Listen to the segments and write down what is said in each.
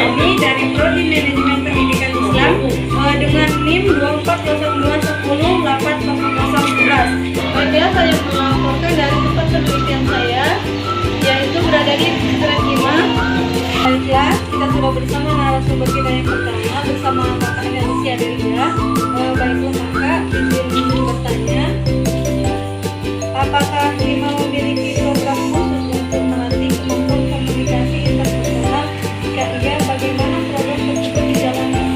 Suryani dari Prodi Manajemen Pendidikan Islam dengan NIM 240210880011. Baiklah, saya melaporkan dari tempat penelitian saya, yaitu berada di Pesantren Hima. Baiklah, kita sudah bersama narasumber kita yang pertama bersama Kakak Nancy Adelia. Baiklah Kakak, izin bertanya, apakah Hima memiliki program khusus untuk melatih kemampuan komunikasi interpersonal? Jika iya, bagaimana program tersebut dijalankan?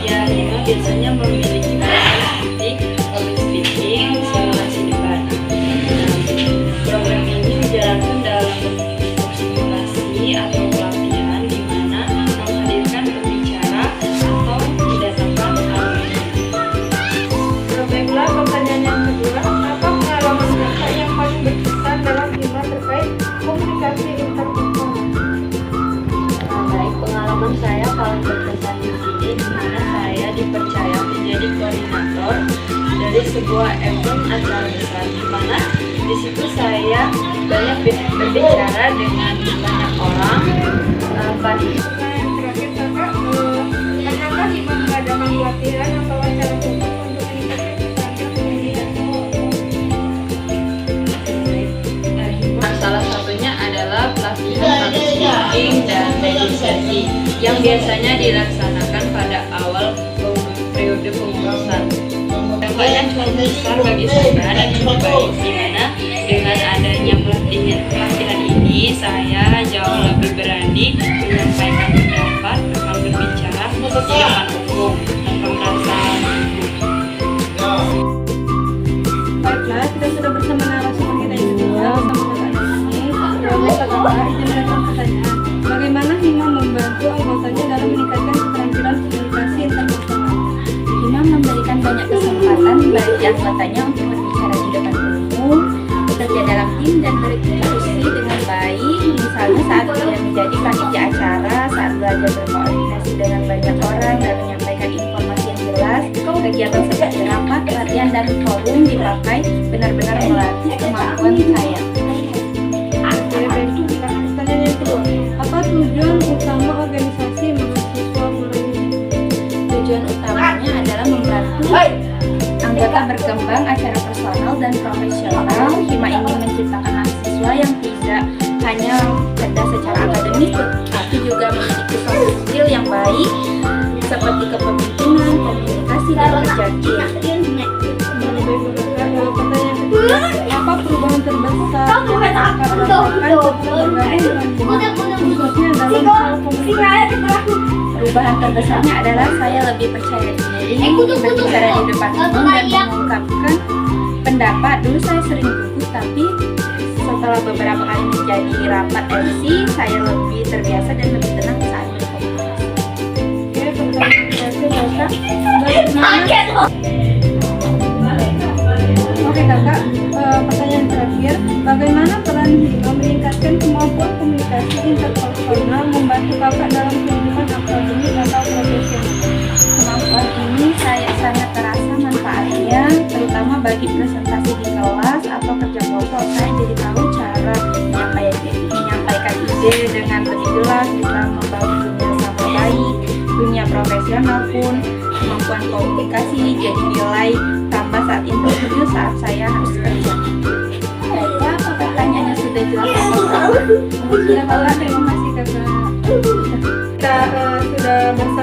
Ya, Hima biasanya memiliki program seperti public speaking, simulasi debat. Program ini dijalankan dalam bentuk simulasi atau pelatihan di mana menghadirkan pembicara atau didatangkan ahli. Baiklah, pertanyaan yang kedua, apa pengalaman Kakak yang paling berkesan dalam Hima terkait komunikasi interpersonal? Baik, pengalaman saya paling berkesan di sini di mana saya dipercaya menjadi koordinator dari sebuah event acara besar, di mana di situ saya banyak berbicara dengan banyak orang. Pertanyaan terakhir Kakak, pernahkah Hima mengadakan pelatihan atau acara khusus untuk meningkatkan keterampilan Hima salah satunya adalah pelatihan public speaking dan meditasi yang biasanya dilaksanakan pada awal periode pengurusan. Dampaknya cukup besar bagi saya dan cukup baik, di mana dengan adanya pelatihan ini saya jauh lebih berani menyampaikan pendapat atau berbicara di depan umum tanpa merasa Baiklah, kita sudah bersama narasumber kita yang kedua bersama Kakak Nancy. Kakak, izin mengajukan pertanyaan. Bagaimana Hima membantu anggotanya dalam meningkatkan keterampilan komunikasi interpersonal? Hima memberikan banyak kesempatan bagi anggotanya untuk berbicara di depan umum, bekerja dalam tim dan berdiskusi dengan baik. Misalnya saat dia menjadi panitia acara, saat belajar berkoordinasi dengan banyak orang dan menyampaikan informasi yang jelas. Kegiatan seperti rapat, pelatihan dan forum dipakai benar-benar melatih kemampuan saya. Pertanyaan yang kedua, apa tujuan utama organisasi mahasiswa Muraini? Tujuan utamanya adalah membantu anggota berkembang acara personal dan profesional. Hima ingin menciptakan mahasiswa yang tidak hanya cerdas secara akademis, tapi juga memiliki soft skill yang baik seperti kepemimpinan, komunikasi, dan kerja tim. Pertanyaan yang kedua, apa perubahan terbesar yang Kakak rasakan setelah bergabung dengan Hima, khususnya dalam hal komunikasi? Perubahan terbesarnya adalah saya lebih percaya diri, berbicara di depan umum dan mengungkapkan pendapat. Dulu saya sering gugup, tapi setelah beberapa kali menjadi rapat MC, saya lebih terbiasa dan lebih tenang saat berkomunikasi. Oke, pertanyaan terakhir Kakak, bagaimana? Oke Kakak, pertanyaan terakhir, bagaimana peran Hima meningkatkan kemampuan komunikasi interpersonal membantu Kakak dalam kehidupan akademik atau profesional? Kemampuan ini saya sangat terasa manfaatnya, terutama bagi presentasi di kelas atau kerja kelompok. Saya jadi tahu cara menyampaikan ide dengan lebih jelas, bisa membangun dunia sama baik, dunia profesional pun kemampuan komunikasi jadi nilai tambah saat interview saat saya harus kerja. Baiklah, pertanyaannya sudah jelas. Terima kasih Kakak. Kita sudah bersama